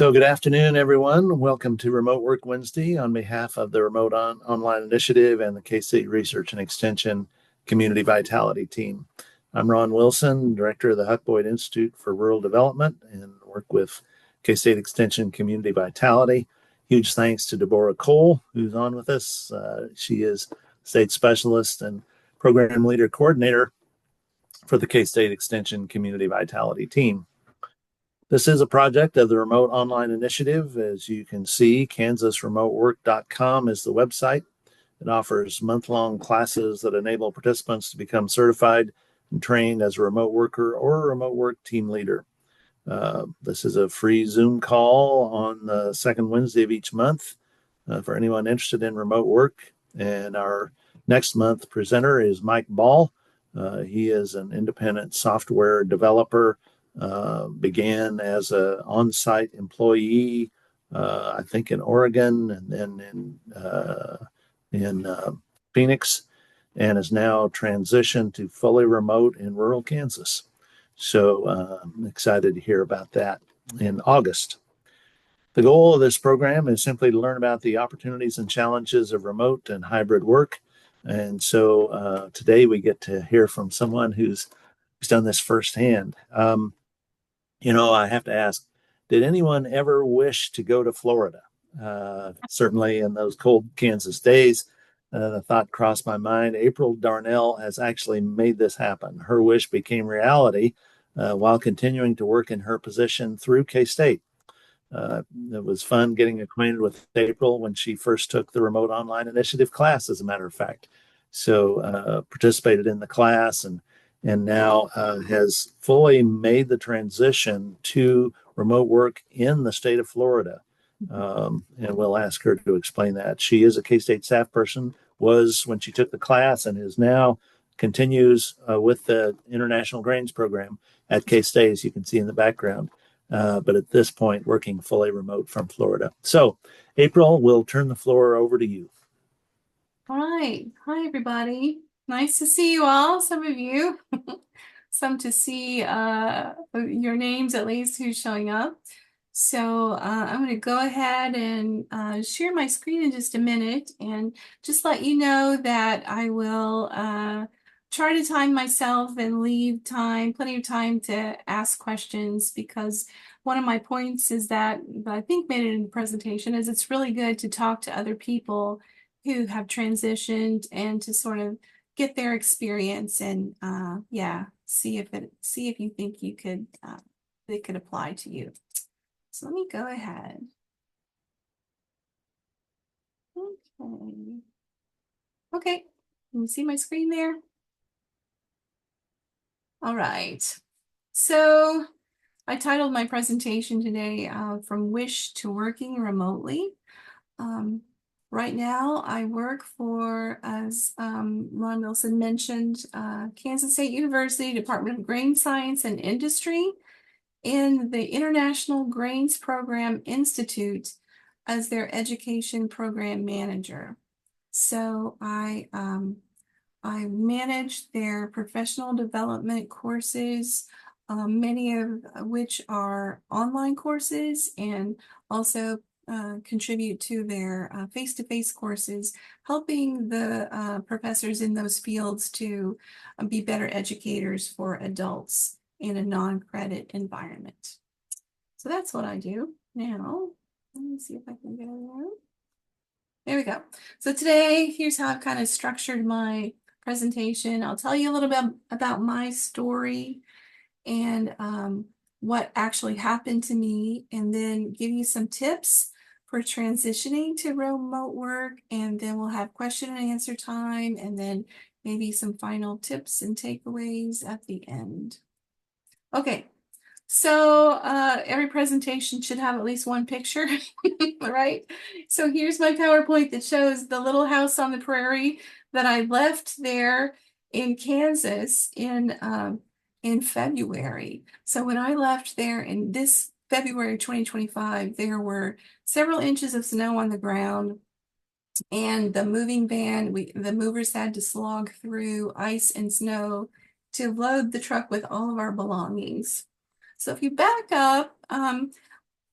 So good afternoon, everyone. Welcome to Remote Work Wednesday on behalf of the Remote Online Initiative and the K-State Research and Extension Community Vitality Team. I'm Ron Wilson, Director of the Huck Boyd Institute for Rural Development, and work with K-State Extension Community Vitality. Huge thanks to Deborah Cole, who's on with us. She is State Specialist and Program Leader Coordinator for the K-State Extension Community Vitality Team. This is a project of the Remote Online Initiative. As you can see, kansasremotework.com is the website. It offers month-long classes that enable participants to become certified and trained as a remote worker or a remote work team leader. This is a free Zoom call on the second Wednesday of each month for anyone interested in remote work. And our next month presenter is Mike Ball. He is an independent software developer. Began as an on-site employee, I think in Oregon and then in Phoenix, and is now transitioned to fully remote in rural Kansas. So I'm excited to hear about that in August. The goal of this program is simply to learn about the opportunities and challenges of remote and hybrid work. And so today we get to hear from someone who's done this firsthand. I have to ask, did anyone ever wish to go to Florida? Certainly in those cold Kansas days, the thought crossed my mind. April Darnell has actually made this happen. Her wish became reality while continuing to work in her position through K-State. It was fun getting acquainted with April when she first took the Remote Online Initiative class, as a matter of fact. So participated in the class and now has fully made the transition to remote work in the state of Florida. And we'll ask her to explain that. She is a K-State staff person, was when she took the class, and is now continues with the International Grains Program at K-State, as you can see in the background. But at this point, working fully remote from Florida. So, April, we'll turn the floor over to you. All right. Hi, everybody. Nice to see you all, some of you. Some to see your names, at least, who's showing up. So I'm going to go ahead and share my screen in just a minute and just let you know that I will try to time myself and leave time, plenty of time to ask questions, because one of my points is that I think made it in the presentation is it's really good to talk to other people who have transitioned and to sort of get their experience and see if you think it could apply to you. So let me go ahead. Okay, can you see my screen there? All right. So I titled my presentation today From Wish to Working Remotely. Right now, I work for, as Ron Wilson mentioned, Kansas State University Department of Grain Science and Industry in the International Grains Program Institute as their education program manager. So I manage their professional development courses, many of which are online courses, and also contribute to their face-to-face courses, helping the professors in those fields to be better educators for adults in a non-credit environment. So that's what I do now. Let me see if I can get there. There we go. So today, here's how I've kind of structured my presentation. I'll tell you a little bit about my story and what actually happened to me, and then give you some tips for transitioning to remote work, and then we'll have question and answer time, and then maybe some final tips and takeaways at the end. Okay, so every presentation should have at least one picture, right? So here's my PowerPoint that shows the little house on the prairie that I left there in Kansas in February. So when I left there in this February 2025, there were several inches of snow on the ground, and the moving van, the movers had to slog through ice and snow to load the truck with all of our belongings. So if you back up,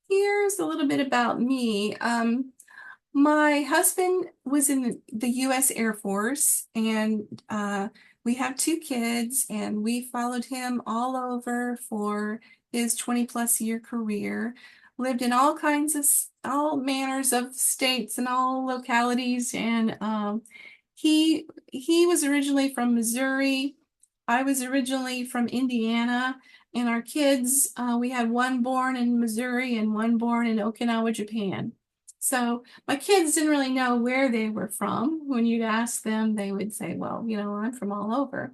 Here's a little bit about me. My husband was in the U.S. Air Force, and we have two kids, and we followed him all over for his 20 plus year career. Lived in all manners of states and all localities, and he was originally from Missouri. I was originally from Indiana, and our kids, we had one born in Missouri and one born in Okinawa, Japan. So my kids didn't really know where they were from. When you'd ask them, they would say, well, I'm from all over.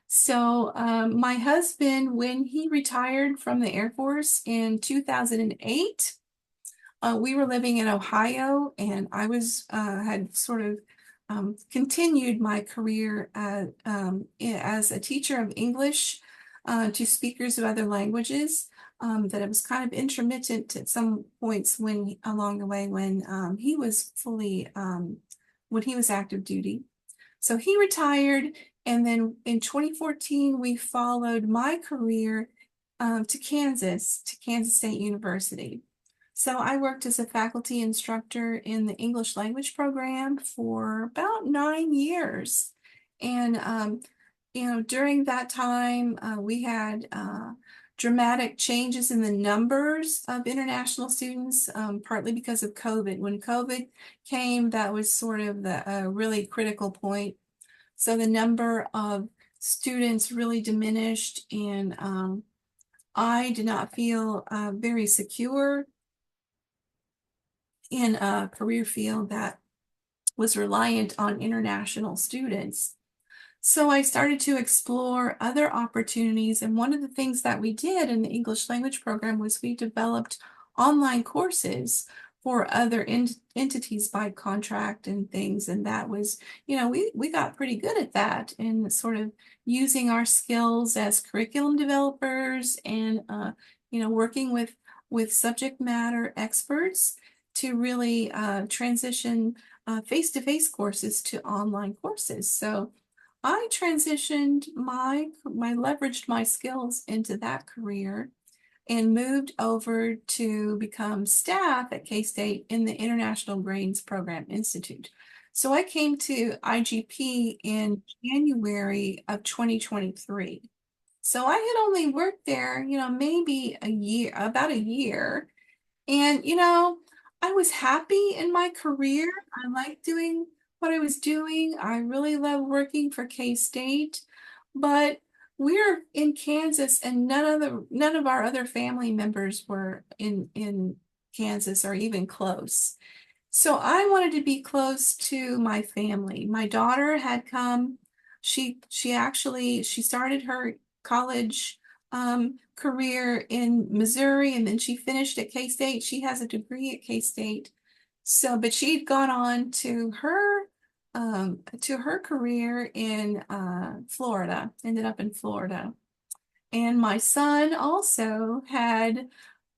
So my husband, when he retired from the Air Force in 2008, we were living in Ohio, and I was had sort of continued my career as a teacher of English to speakers of other languages. That it was kind of intermittent at some points when along the way he was when he was active duty. So he retired, and then in 2014 we followed my career to Kansas State University. So I worked as a faculty instructor in the English language program for about 9 years. And, during that time, we had dramatic changes in the numbers of international students, partly because of COVID. When COVID came, that was sort of the really critical point. So the number of students really diminished, and I did not feel very secure in a career field that was reliant on international students. So I started to explore other opportunities. And one of the things that we did in the English language program was we developed online courses for other entities by contract and things. And that was, we got pretty good at that and sort of using our skills as curriculum developers and, working with subject matter experts to really transition face-to-face courses to online courses. So I transitioned leveraged my skills into that career and moved over to become staff at K-State in the International Grains Program Institute. So I came to IGP in January of 2023. So I had only worked there, maybe about a year. And, I was happy in my career. I liked doing what I was doing. I really love working for K-State, but we're in Kansas, and none of our other family members were in Kansas or even close. So I wanted to be close to my family. My daughter had come. She started her college career in Missouri, and then she finished at K-State. She has a degree at K-State. So, but she'd gone on to her career in Florida, ended up in Florida. And my son also had,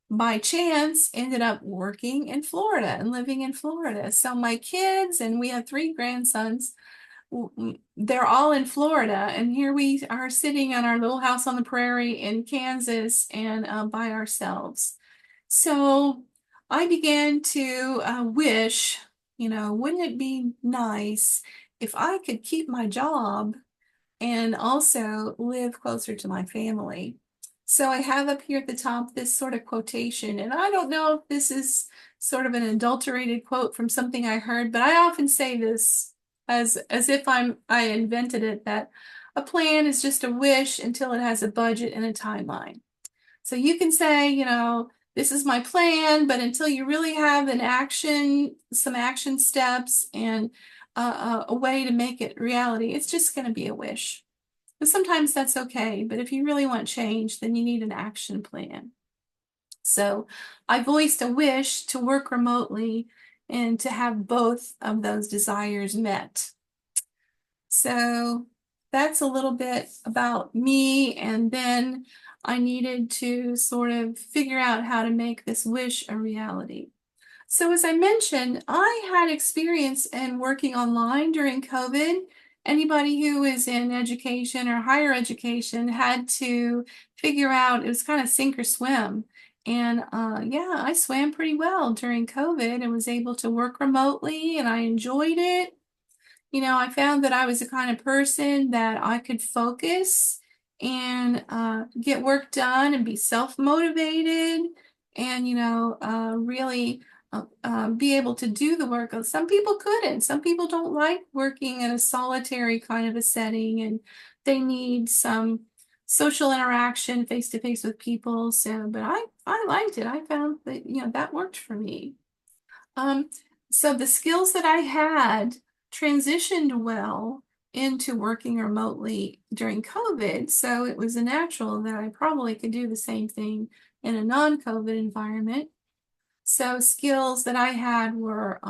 by chance, ended up working in Florida and living in Florida. So my kids, and we have three grandsons, they're all in Florida, and here we are sitting on our little house on the prairie in Kansas and by ourselves. So I began to wish, wouldn't it be nice if I could keep my job and also live closer to my family? So I have up here at the top this sort of quotation, and I don't know if this is sort of an adulterated quote from something I heard, but I often say this as if I invented it, that a plan is just a wish until it has a budget and a timeline. So you can say, this is my plan, but until you really have some action steps and a way to make it reality, it's just going to be a wish. But sometimes that's okay. But if you really want change, then you need an action plan. So I voiced a wish to work remotely and to have both of those desires met. So that's a little bit about me. And then I needed to sort of figure out how to make this wish a reality. So as I mentioned, I had experience in working online during COVID. Anybody who is in education or higher education had to figure out, it was kind of sink or swim. And yeah, I swam pretty well during COVID and was able to work remotely, and I enjoyed it. I found that I was the kind of person that I could focus and get work done and be self-motivated and, really be able to do the work. Some people couldn't. Some people don't like working in a solitary kind of a setting and they need some social interaction face to face with people. So, but I liked it. I found that, that worked for me. Um, so the skills that I had transitioned well into working remotely during COVID. So it was a natural that I probably could do the same thing in a non-COVID environment. So skills that I had were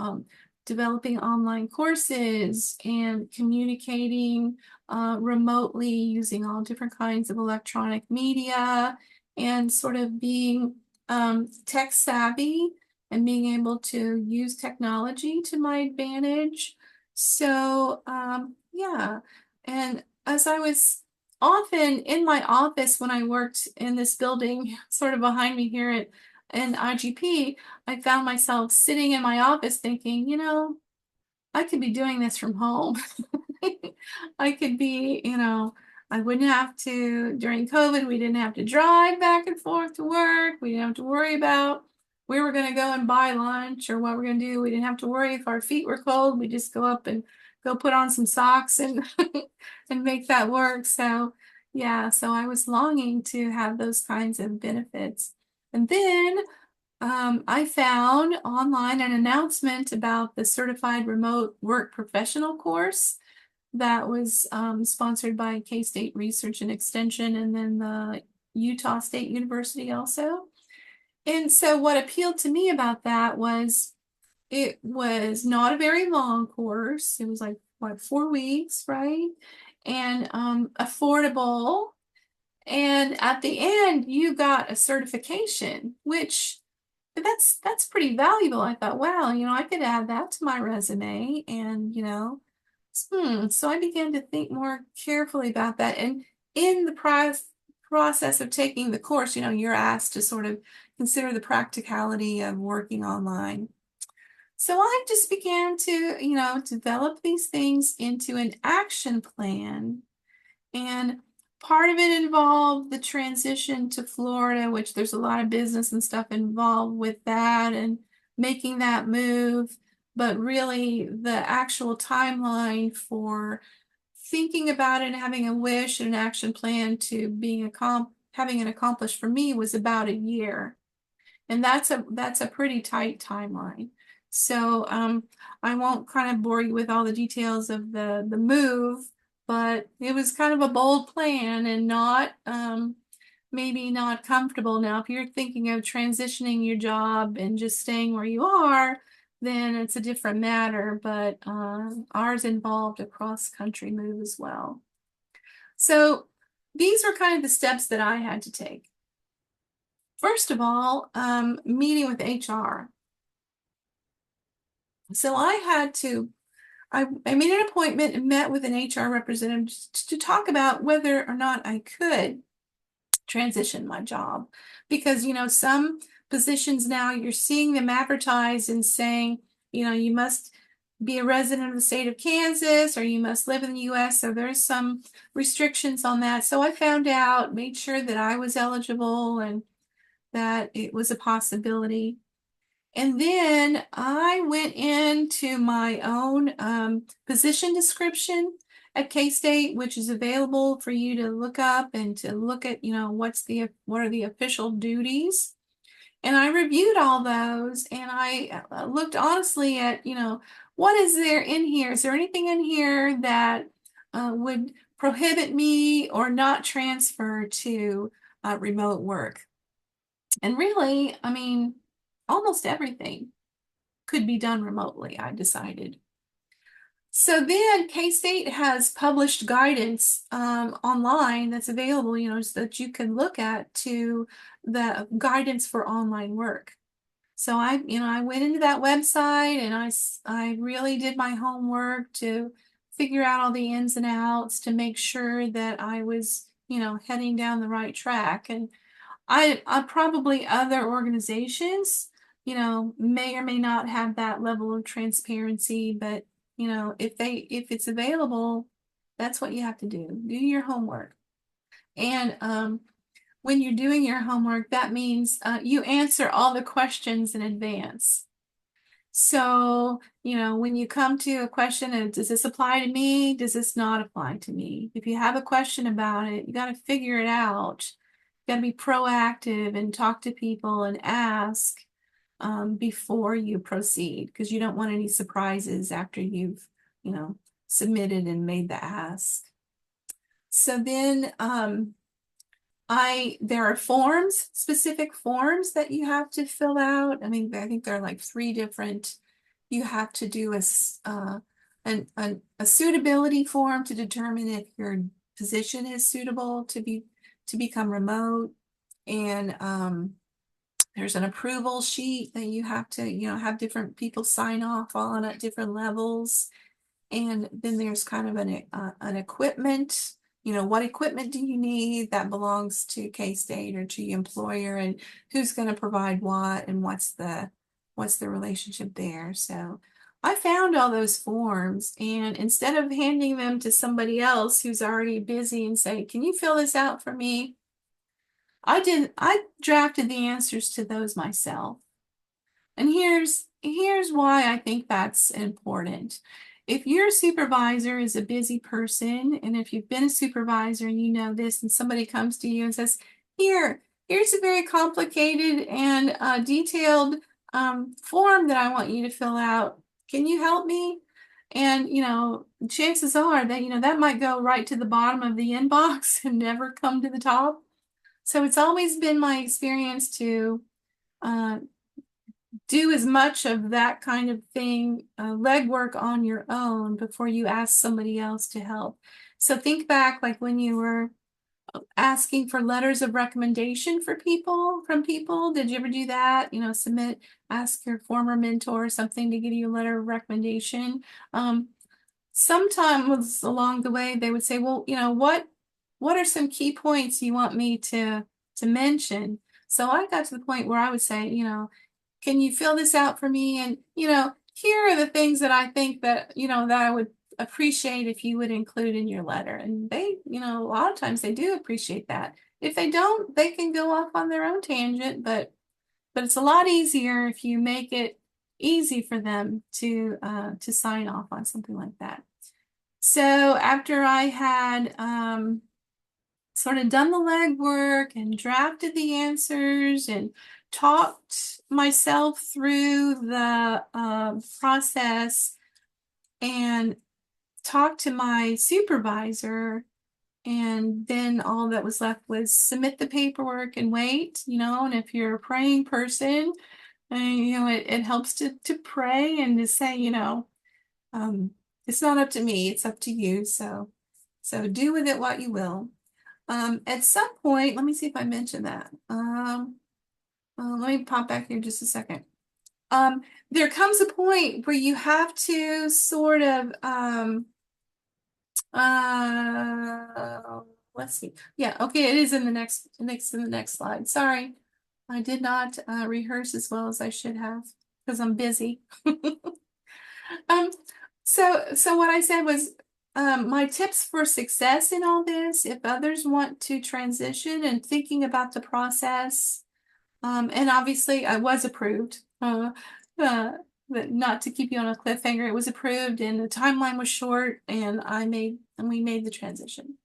developing online courses and communicating remotely using all different kinds of electronic media and sort of being tech savvy and being able to use technology to my advantage. So yeah, and as I was often in my office when I worked in this building sort of behind me here at in IGP, I found myself sitting in my office thinking, I could be doing this from home. I could be, I wouldn't have to, during COVID, we didn't have to drive back and forth to work. We didn't have to worry about where we're going to go and buy lunch or what we're going to do. We didn't have to worry if our feet were cold. We just go up and go put on some socks and and make that work. So yeah, so I was longing to have those kinds of benefits. And then I found online an announcement about the Certified Remote Work Professional course that was sponsored by K-State Research and Extension and then the Utah State University also. And so what appealed to me about that was it was not a very long course. It was like, what, 4 weeks, right? And affordable. And at the end, you got a certification, which that's pretty valuable. I thought, wow, I could add that to my resume and, so I began to think more carefully about that. And in the process of taking the course, you're asked to sort of consider the practicality of working online. So I just began to, develop these things into an action plan, and part of it involved the transition to Florida, which there's a lot of business and stuff involved with that and making that move. But really, the actual timeline for thinking about it and having a wish and an action plan to having it accomplished for me was about a year. And that's a pretty tight timeline. So I won't kind of bore you with all the details of the move, but it was kind of a bold plan and not maybe not comfortable. Now, if you're thinking of transitioning your job and just staying where you are, then it's a different matter. But ours involved a cross-country move as well. So these were kind of the steps that I had to take. First of all, meeting with HR. So I made an appointment and met with an HR representative to talk about whether or not I could transition my job. Because, some positions now you're seeing them advertised and saying, you must be a resident of the state of Kansas or you must live in the US. So there's some restrictions on that. So I found out, made sure that I was eligible and that it was a possibility. And then I went into my own position description at K-State, which is available for you to look up and to look at, what are the official duties. And I reviewed all those and I looked honestly at, what is there in here? Is there anything in here that would prohibit me or not transfer to remote work? And really, I mean, almost everything could be done remotely, I decided. So then K-State has published guidance online that's available, so that you can look at to the guidance for online work. So I went into that website and I really did my homework to figure out all the ins and outs to make sure that I was, heading down the right track. And I probably other organizations, may or may not have that level of transparency, but if it's available, that's what you have to do. Do your homework. And when you're doing your homework, that means you answer all the questions in advance. So, when you come to a question of, does this apply to me? Does this not apply to me? If you have a question about it, you got to figure it out. You got to be proactive and talk to people and ask before you proceed, because you don't want any surprises after you've, submitted and made the ask. So then, there are forms, specific forms that you have to fill out. I mean, I think there are like 3 different. You have to do a suitability form to determine if your position is suitable to become remote. And there's an approval sheet that you have to, have different people sign off on at different levels. And then there's kind of an equipment, what equipment do you need that belongs to K-State or to your employer, and who's going to provide what, and what's the relationship there. So I found all those forms, and instead of handing them to somebody else who's already busy and say, can you fill this out for me? I drafted the answers to those myself. And here's why I think that's important. If your supervisor is a busy person, and if you've been a supervisor and you know this, and somebody comes to you and says, here's a very complicated and detailed form that I want you to fill out. Can you help me? And, chances are that, that might go right to the bottom of the inbox and never come to the top. So it's always been my experience to uh, do as much of that kind of thing, legwork on your own before you ask somebody else to help. So think back, like when you were asking for letters of recommendation from people. Did you ever do that? Ask your former mentor or something to give you a letter of recommendation. Sometimes along the way, they would say, well, what are some key points you want me to mention? So I got to the point where I would say, can you fill this out for me? And, here are the things that I think that, that I would appreciate if you would include in your letter. And they, a lot of times they do appreciate that. If they don't, they can go off on their own tangent, but it's a lot easier if you make it easy for them to sign off on something like that. So after I had sort of done the legwork and drafted the answers and talked myself through the process and talked to my supervisor, and then all that was left was submit the paperwork and wait, and if you're a praying person, it helps to pray and to say, it's not up to me, it's up to you. So do with it what you will. At some point, let me see if I mentioned that. Let me pop back here just a second. There comes a point where you have to sort of, let's see. Yeah, okay, it is in the next in the next slide. Sorry, I did not rehearse as well as I should have because I'm busy. Um, so what I said was, my tips for success in all this, if others want to transition and thinking about the process, and obviously I was approved, but not to keep you on a cliffhanger, it was approved and the timeline was short, and we made the transition.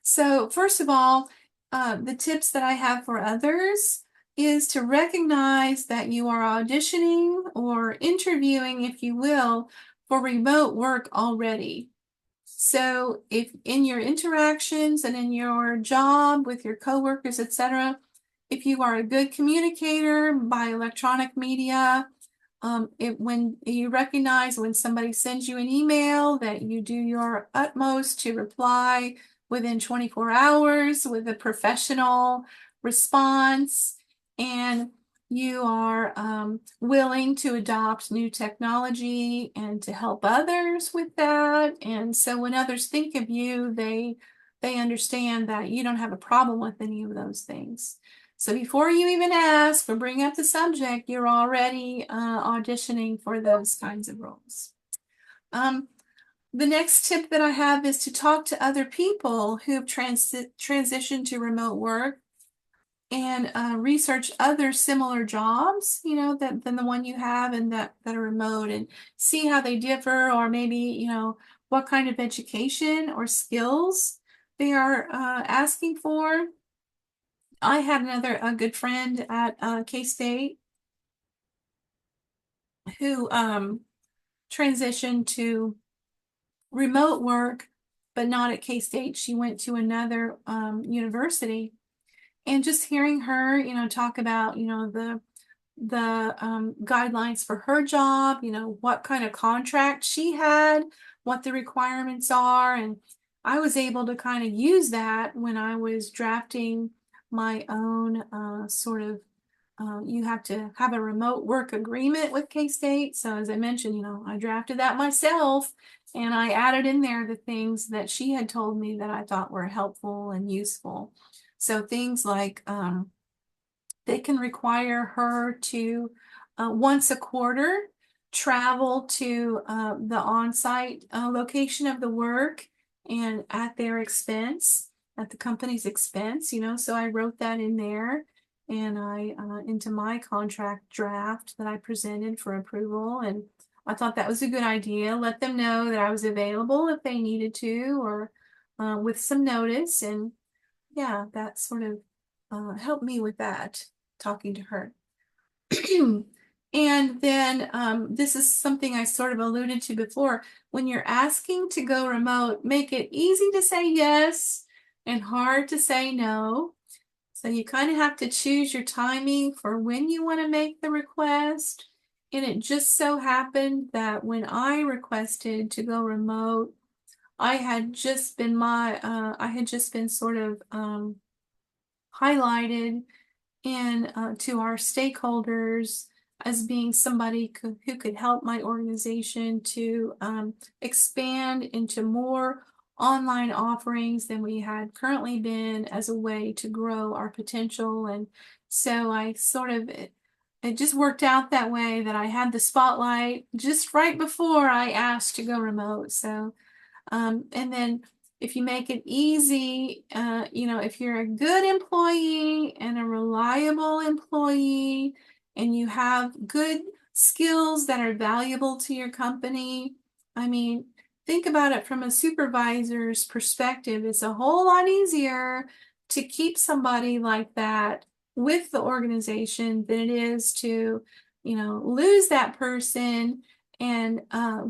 So first of all, the tips that I have for others is to recognize that you are auditioning or interviewing, if you will, for remote work already. So if in your interactions and in your job with your coworkers, etc., if you are a good communicator by electronic media, when you recognize when somebody sends you an email that you do your utmost to reply within 24 hours with a professional response, and you are willing to adopt new technology and to help others with that. And so when others think of you, they understand that you don't have a problem with any of those things. So before you even ask or bring up the subject, you're already auditioning for those kinds of roles. Um, the next tip that I have is to talk to other people who've transitioned to remote work and research other similar jobs, than the one you have and that are remote, and see how they differ, or maybe, what kind of education or skills they are asking for. I had a good friend at K-State who transitioned to remote work, but not at K-State. She went to another university, and just hearing her, talk about, the guidelines for her job, what kind of contract she had, what the requirements are. And I was able to kind of use that when I was drafting my own sort of, you have to have a remote work agreement with K-State. So as I mentioned, I drafted that myself, and I added in there the things that she had told me that I thought were helpful and useful. So things like, they can require her to once a quarter travel to the on-site location of the work, and at their expense, at the company's expense, so I wrote that in there, and I into my contract draft that I presented for approval. And I thought that was a good idea. Let them know that I was available if they needed to, or with some notice. And yeah, that sort of helped me with that, talking to her. And then this is something I sort of alluded to before. When you're asking to go remote, make it easy to say yes and hard to say no. So you kind of have to choose your timing for when you want to make the request. And it just so happened that when I requested to go remote, I had just been sort of highlighted and to our stakeholders as being somebody who could help my organization to expand into more online offerings than we had currently been, as a way to grow our potential. And so I sort of, it just worked out that way, that I had the spotlight just right before I asked to go remote. So and then if you make it easy, if you're a good employee and a reliable employee, and you have good skills that are valuable to your company, I mean, think about it from a supervisor's perspective. It's a whole lot easier to keep somebody like that with the organization than it is to, lose that person and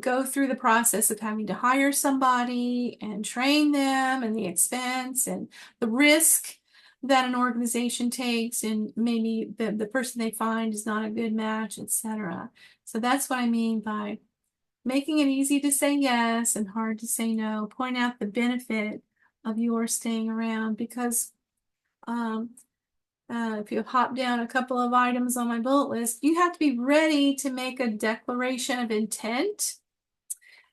go through the process of having to hire somebody and train them, and the expense and the risk that an organization takes, and maybe the person they find is not a good match, etc. So that's what I mean by making it easy to say yes and hard to say no. Point out the benefit of your staying around, because um, if you hop down a couple of items on my bullet list, you have to be ready to make a declaration of intent.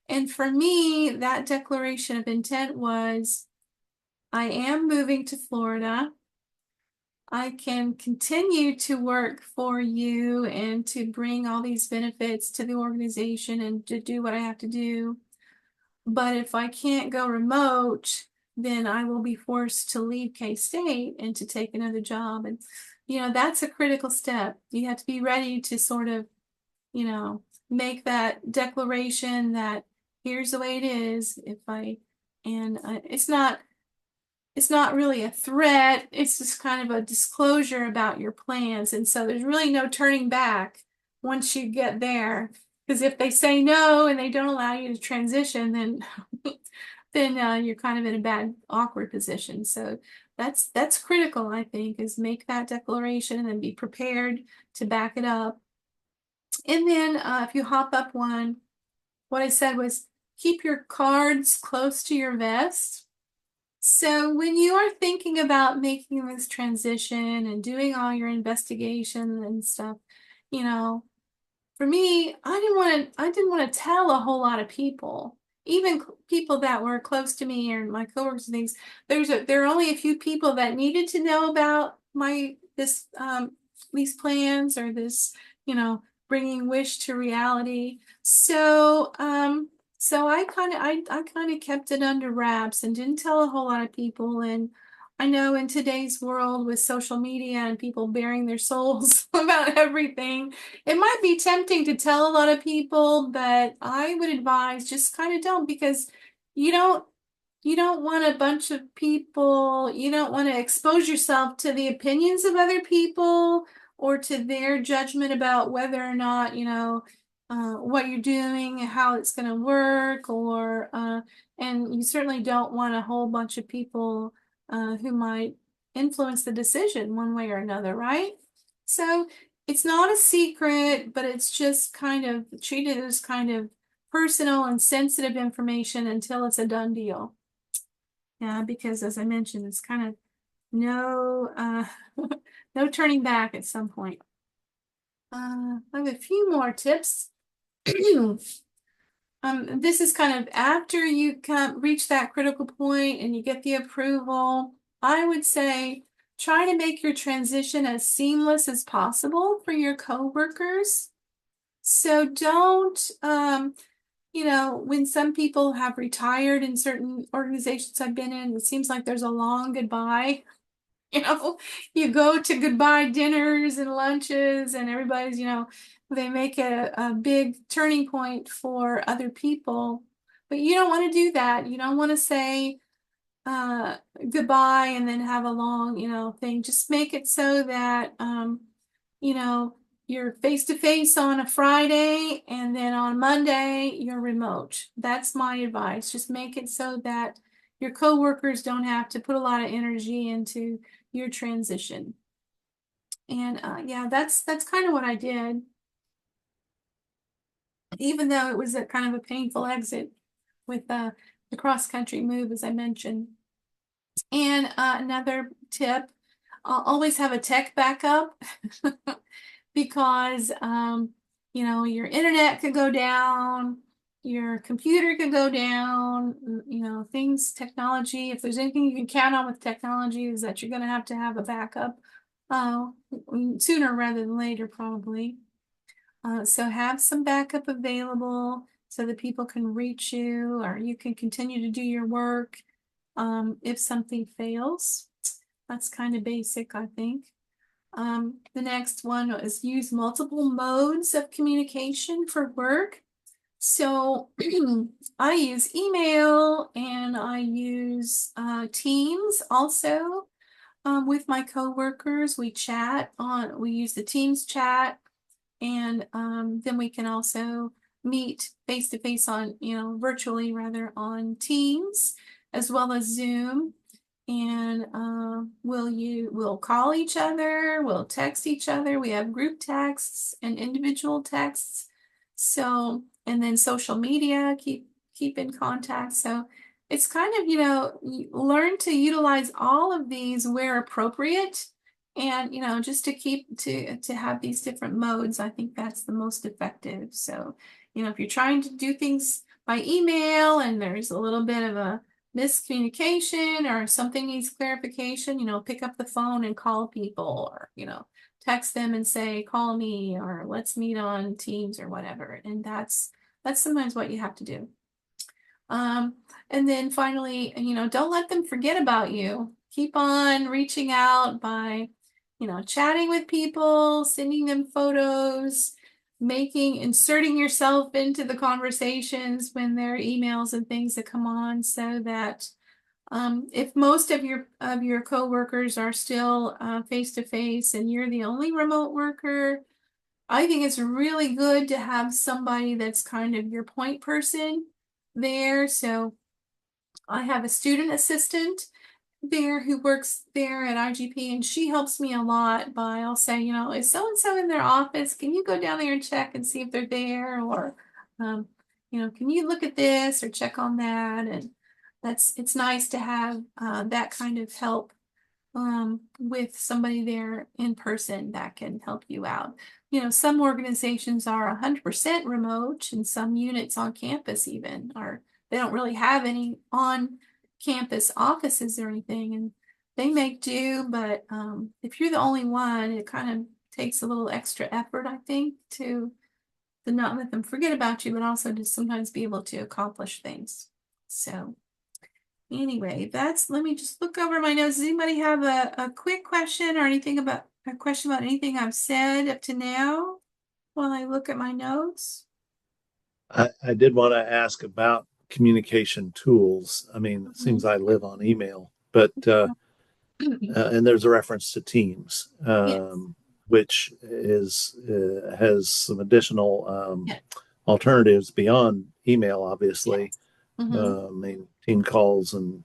And for me, that declaration of intent was, I am moving to Florida. I can continue to work for you and to bring all these benefits to the organization and to do what I have to do. But if I can't go remote, then I will be forced to leave K-State and to take another job. And, that's a critical step. You have to be ready to sort of, make that declaration that here's the way it is. And it's not really a threat. It's just kind of a disclosure about your plans. And so there's really no turning back once you get there. Because if they say no and they don't allow you to transition, then then you're kind of in a bad, awkward position. So that's critical, I think, is make that declaration and then be prepared to back it up. And then if you hop up one, what I said was keep your cards close to your vest. So when you are thinking about making this transition and doing all your investigation and stuff, you know, for me, I didn't want to tell a whole lot of people, even people that were close to me or my coworkers and things. There are only a few people that needed to know about this these plans or this, you know, bringing wish to reality. So I kind of kept it under wraps and didn't tell a whole lot of people. And I know in today's world with social media and people bearing their souls about everything, it might be tempting to tell a lot of people, but I would advise just kind of don't, because you don't you don't want a bunch of people, you don't want to expose yourself to the opinions of other people or to their judgment about whether or not, what you're doing, how it's going to work, and you certainly don't want a whole bunch of people who might influence the decision one way or another, right? So it's not a secret, but it's just kind of treated as kind of personal and sensitive information until it's a done deal. Yeah, because as I mentioned, it's kind of no no turning back at some point. I have a few more tips. This is kind of after you reach that critical point and you get the approval. I would say try to make your transition as seamless as possible for your coworkers. So don't, when some people have retired in certain organizations I've been in, it seems like there's a long goodbye. You know, you go to goodbye dinners and lunches, and everybody's, they make a big turning point for other people. But you don't want to do that. You don't want to say uh, goodbye and then have a long, thing. Just make it so that, you know, you're face to face on a Friday and then on Monday you're remote. That's my advice. Just make it so that your coworkers don't have to put a lot of energy into your transition. And yeah, that's kind of what I did, even though it was a kind of a painful exit with the cross country move, as I mentioned. And another tip, always have a tech backup because, your internet could go down, your computer could go down, technology. If there's anything you can count on with technology is that you're going to have a backup uh, sooner rather than later, probably. So have some backup available so that people can reach you or you can continue to do your work if something fails. That's kind of basic, I think. The next one is use multiple modes of communication for work. So I use email and I use Teams also with my coworkers. We use the Teams chat, and then we can also meet face to face on, virtually rather, on Teams as well as Zoom. And we'll call each other, we'll text each other. We have group texts and individual texts. So, and then social media, keep in contact. So it's kind of, learn to utilize all of these where appropriate. And, just to have these different modes, I think that's the most effective. So, if you're trying to do things by email and there's a little bit of a miscommunication or something needs clarification, pick up the phone and call people, or, text them and say, call me, or let's meet on Teams or whatever. And that's sometimes what you have to do. And then finally, don't let them forget about you. Keep on reaching out by, chatting with people, sending them photos, inserting yourself into the conversations when there are emails and things that come on, so that if most of your coworkers are still face to face and you're the only remote worker, I think it's really good to have somebody that's kind of your point person there. So I have a student assistant there who works there at IGP, and she helps me a lot by, I'll say, is so and so in their office? Can you go down there and check and see if they're there? Or, can you look at this or check on that? And it's nice to have that kind of help with somebody there in person that can help you out. Some organizations are 100% remote, and some units on campus even they don't really have any on campus offices or anything. And they make do, but if you're the only one, it kind of takes a little extra effort, I think, to not let them forget about you, but also to sometimes be able to accomplish things. So anyway, let me just look over my notes. Does anybody have a quick question or anything about a question about anything I've said up to now while I look at my notes? I did want to ask about communication tools. I mean, it seems Mhm. I live on email, but and there's a reference to Teams, Yes. which is has some additional Yeah. alternatives beyond email, obviously. Yes. Mm-hmm. I mean, team calls and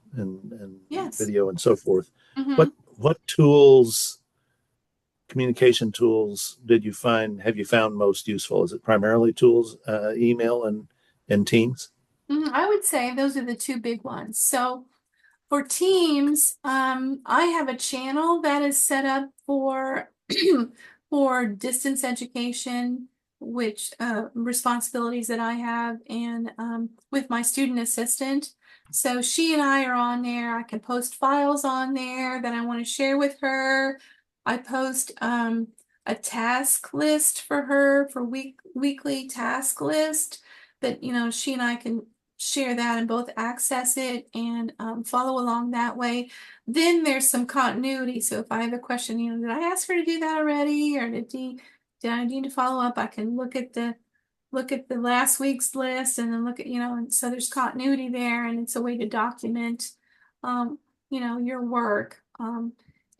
Yes. video and so forth. Mm-hmm. What tools, communication tools, did you find have you found most useful? Is it primarily tools, email and Teams? I would say those are the two big ones. So for Teams, I have a channel that is set up for for distance education, which responsibilities that I have, and with my student assistant. So she and I are on there. I can post files on there that I want to share with her. I post a task list for her for weekly task list that she and I can share that and both access it and follow along that way. Then there's some continuity. So if I have a question, did I ask her to do that already, or did I need to follow up? I can look at the last week's list and then look at and so there's continuity there, and it's a way to document your work.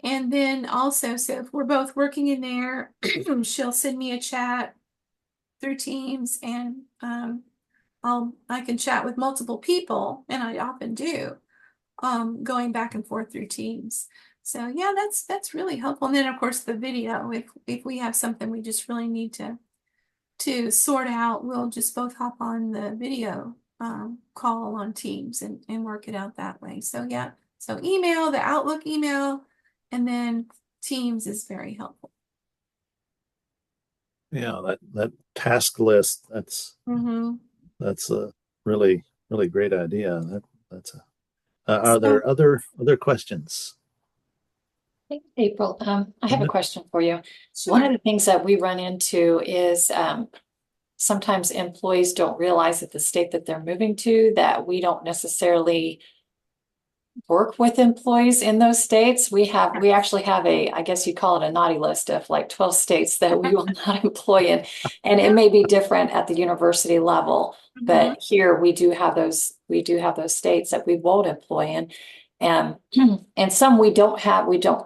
And then also, so if we're both working in there, she'll send me a chat through Teams, and I can chat with multiple people, and I often do, going back and forth through Teams. So yeah, that's really helpful. And then of course the video, if we have something we just really need to sort out, we'll just both hop on the video call on Teams and work it out that way. So yeah, so email, the Outlook email, and then Teams is very helpful. Yeah, that task list, Mm-hmm. that's a really great idea. That's a are So, there other questions? Hey, April, I have a Linda? question for you. One of sure. the things that we run into is sometimes employees don't realize that the state that they're moving to, that we don't necessarily work with employees in those states. We actually have I guess you call it a naughty list of like 12 states that we will not employ in. And it may be different at the university level, Mhm. but here we do have those states that we won't employ in. And and some we don't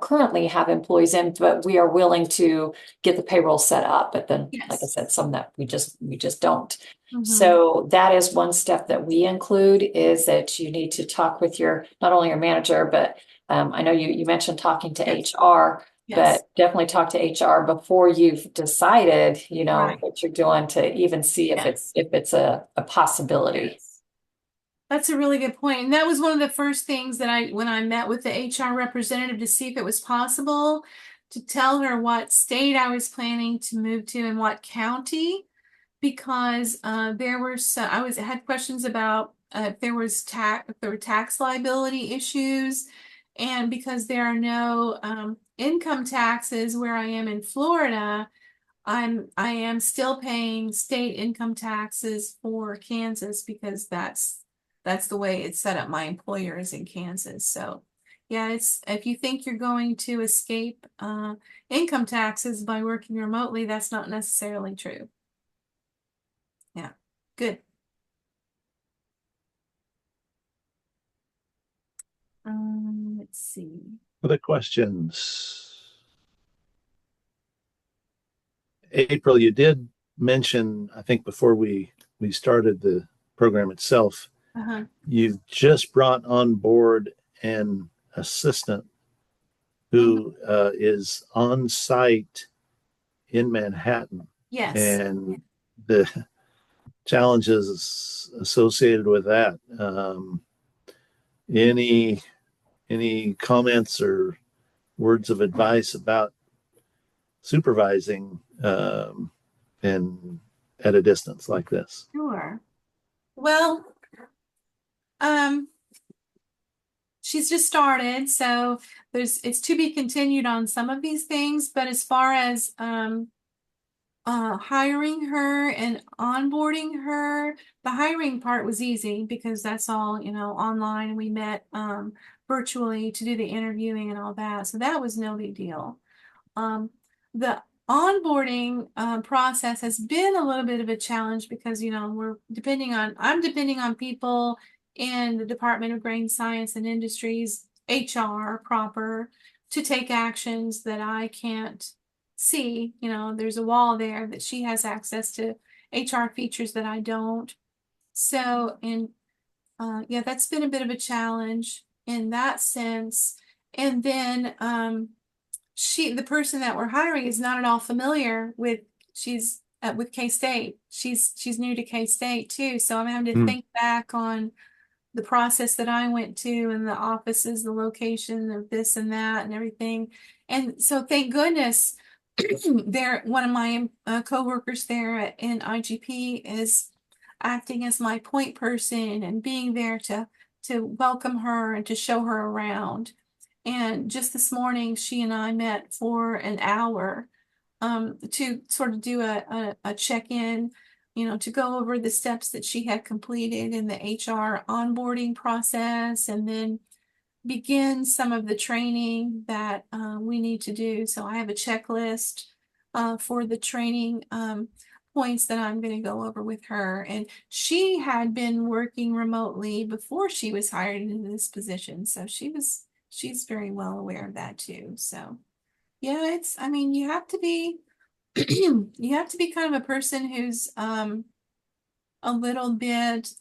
currently have employees in, but we are willing to get the payroll set up. But then, like I Yes. said, some that we just don't. Mhm. So that is one step that we include, is that you need to talk with not only your manager, but I know you mentioned talking to Yes. HR, Yes. but definitely talk to HR before you've decided, Right. what you're doing, to even see if Yes. it's a possibility. Yes. That's a really good point. And that was one of the first things that when I met with the HR representative to see if it was possible to tell her what state I was planning to move to and what county, because I had questions about if there were tax liability issues, and because there are no income taxes where I am in Florida, I am still paying state income taxes for Kansas because that's the way it's set up. My employer is in Kansas. So yeah, it's if you think you're going to escape income taxes by working remotely, that's not necessarily true. Yeah. Good. Let's see. Other questions? April, you did mention, I think before we started the program itself, Uh-huh. you've just brought on board an assistant Mhm. who is on site in Manhattan, Yes. and the challenges associated with that. Any comments or words of advice about supervising and at a distance like this? Sure. Well, um, she's just started, so it's to be continued on some of these things, but as far as hiring her and onboarding her, the hiring part was easy because that's all, online. We met virtually to do the interviewing and all that. So that was no big deal. The onboarding process has been a little bit of a challenge because, I'm depending on people in the Department of Grain Science and Industries, HR proper, to take actions that I can't see. There's a wall there that she has access to HR features that I don't. So, and yeah, that's been a bit of a challenge in that sense. And then the person that we're hiring is not at all familiar with, she's with K-State. She's new to K-State too. So I'm having to think back on the process that I went to and the offices, the location of this and that and everything. And so thank goodness one of my coworkers there in IGP is acting as my point person and being there to welcome her and to show her around. And just this morning, she and I met for an hour to sort of do a check-in, to go over the steps that she had completed in the HR onboarding process, and then begin some of the training that we need to do. So I have a checklist for the training points that I'm going to go over with her. And she had been working remotely before she was hired into this position. So she's very well aware of that too. So yeah, I mean, you have to be, you have to be kind of a person who's, a little bit,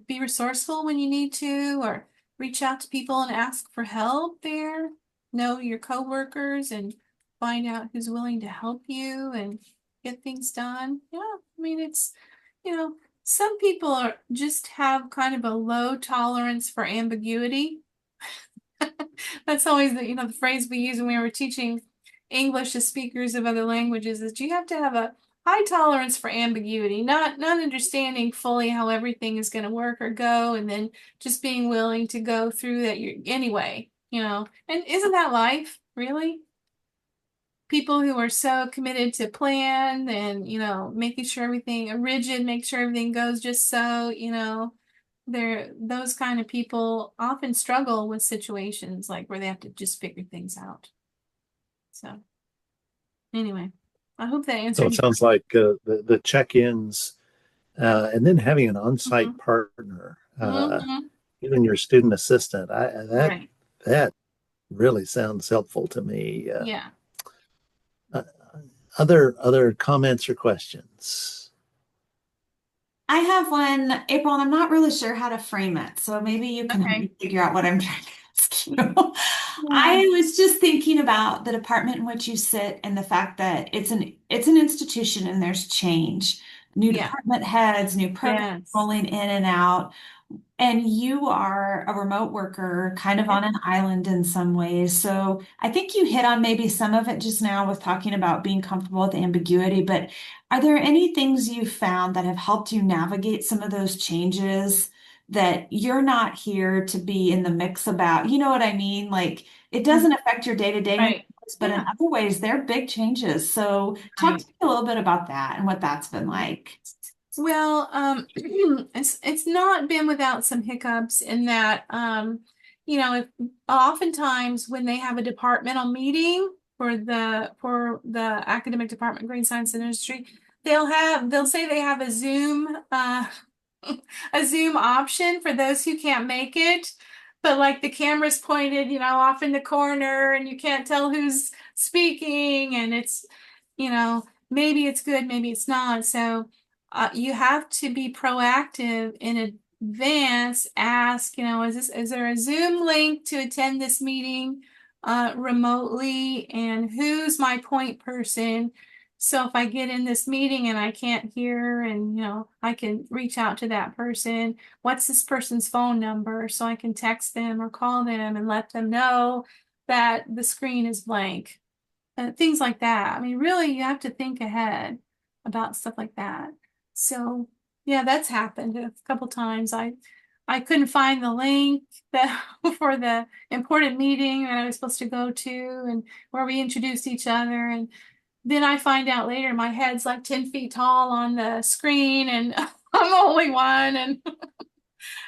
be resourceful when you need to, or reach out to people and ask for help there. Know your coworkers and find out who's willing to help you and get things done. Yeah, I mean, some people just have kind of a low tolerance for ambiguity. That's always the phrase we use when we were teaching English to speakers of other languages is you have to have a high tolerance for ambiguity, not understanding fully how everything is going to work or go, and then just being willing to go through that anyway, And isn't that life, really? People who are so committed to plan and, making sure everything rigid, make sure everything goes just so, those kind of people often struggle with situations like where they have to just figure things out. So anyway, I hope that So answered it you. sounds like the check-ins and then having an on-site Mhm. partner, Mhm. even your student assistant. Right. That really sounds helpful to me. Yeah. Uh, other comments or questions? I have one, April, and I'm not really sure how to frame it. So maybe you can help Okay. me figure out what I'm trying to ask you. Yeah. I was just thinking about the department in which you sit and the fact that it's an institution and there's change. New Yeah. department heads, new programs Yes. rolling in and out. And you are a remote worker, kind of Yeah. on an island in some ways. So I think you hit on maybe some of it just now with talking about being comfortable with ambiguity. But are there any things you found that have helped you navigate some of those changes that you're not here to be in the mix about? You know what I mean? Like it Mhm. doesn't affect your day-to-day, Right. but in Yeah. other ways, they're big changes. So talk Right. to me a little bit about that and what that's been like. Well, it's not been without some hiccups in that, if, oftentimes when they have a departmental meeting for the academic department, grade science and industry, they'll say they have a Zoom a Zoom option for those who can't make it, but like the camera's pointed, off in the corner, and you can't tell who's speaking, and maybe it's good, maybe it's not. So you have to be proactive in advance. Ask, is there a Zoom link to attend this meeting remotely, and who's my point person? So if I get in this meeting and I can't hear, and I can reach out to that person. What's this person's phone number so I can text them or call them and let them know that the screen is blank. Things like that. I mean, really, you have to think ahead about stuff like that. So, yeah, that's happened a couple times. I couldn't find the link that for the important meeting that I was supposed to go to and where we introduced each other. And then I find out later my head's like 10 feet tall on the screen and I'm the only one. And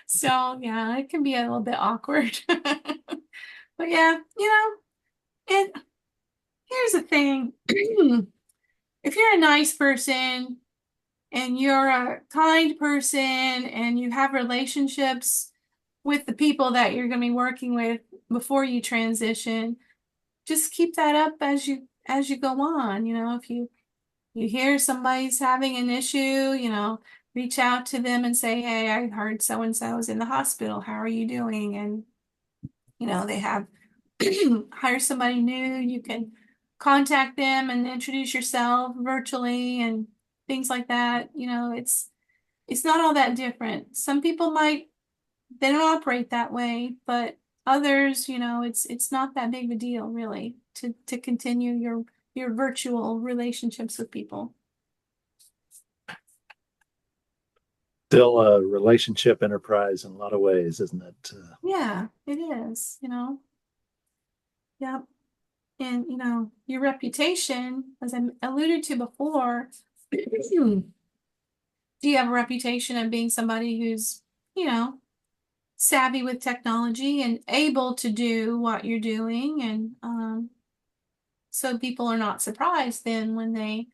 so, yeah, it can be a little bit awkward. But yeah, and here's the thing. If you're a nice person and you're a kind person and you have relationships with the people that you're going to be working with before you transition, just keep that up as you go on. If you hear somebody's having an issue, reach out to them and say, hey, I heard so and so is in the hospital, how are you doing? And they have hire somebody new, you can contact them and introduce yourself virtually and things like that. It's not all that different. Some people they don't operate that way, but others, it's not that big of a deal really to continue your virtual relationships with people. Still a relationship enterprise in a lot of ways, isn't it? Yeah, it is, Yep. And your reputation, as I alluded to before, do you have a reputation of being somebody who's, savvy with technology and able to do what you're doing? And so people are not surprised then when they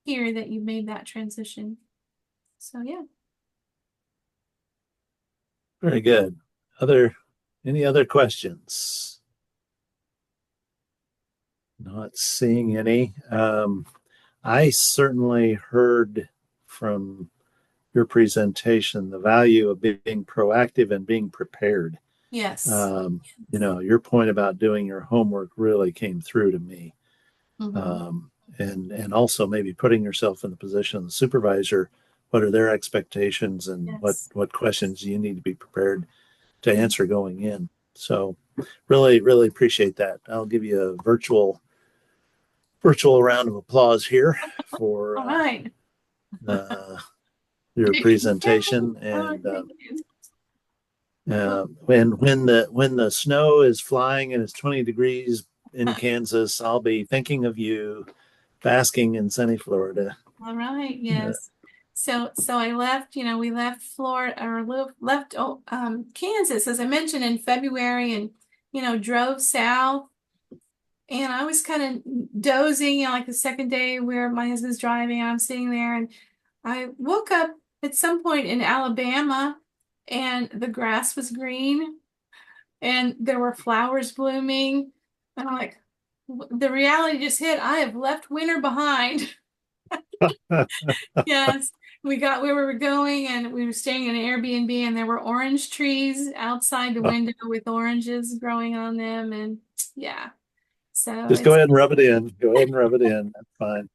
hear that you've made that transition. So yeah. Very good. Any other questions? Not seeing any. I certainly heard from your presentation the value of being proactive and being prepared. Yes. Your point about doing your homework really came through to me. Mhm. And also maybe putting yourself in the position of the supervisor. What are their expectations and Yes. what questions you need to be prepared to answer going in? So really, really appreciate that. I'll give you a virtual round of applause here for All right. your presentation. Oh, And thank you. when the snow is flying and it's 20 degrees in Kansas, I'll be thinking of you basking in sunny Florida. All right. Yes. So I left, we left Florida or left Kansas, as I mentioned, in February and, drove south. And I was kind of dozing, like the second day where my husband's driving, I'm sitting there and I woke up at some point in Alabama and the grass was green and there were flowers blooming. And I'm like, the reality just hit. I have left winter behind. Yes, we got where we were going and we were staying in an Airbnb and there were orange trees outside the window with oranges growing on them. And yeah, so Just go ahead and rub it in. Go ahead and rub it in. That's fine.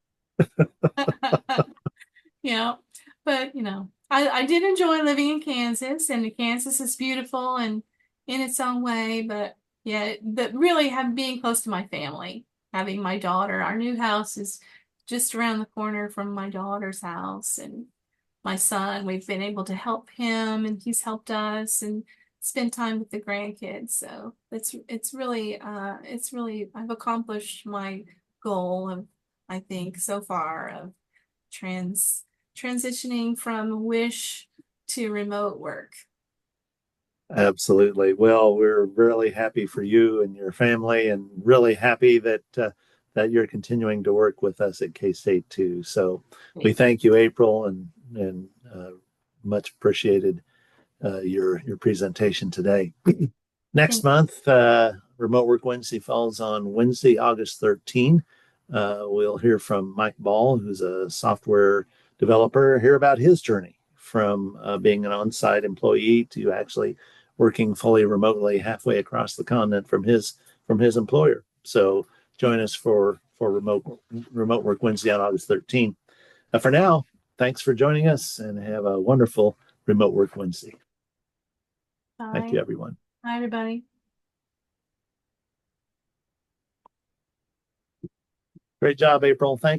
yeah, but I did enjoy living in Kansas and Kansas is beautiful and in its own way, but yeah, but really being close to my family, having my daughter, our new house is just around the corner from my daughter's house and my son, we've been able to help him and he's helped us and spend time with the grandkids. So it's really I've accomplished my goal of I think so far of transitioning from wish to remote work. Absolutely. Well, we're really happy for you and your family, and really happy that you're continuing to work with us at K-State too. So we thank you, April, and much appreciated your presentation today. Next month, Remote Work Wednesday falls on Wednesday, August 13. We'll hear from Mike Ball, who's a software developer, hear about his journey from being an on-site employee to actually working fully remotely halfway across the continent from his employer. So join us for Remote Work Wednesday on August 13. For now, thanks for joining us and have a wonderful Remote Work Wednesday. Bye. Thank you, everyone. Bye, everybody. Great job, April. Thank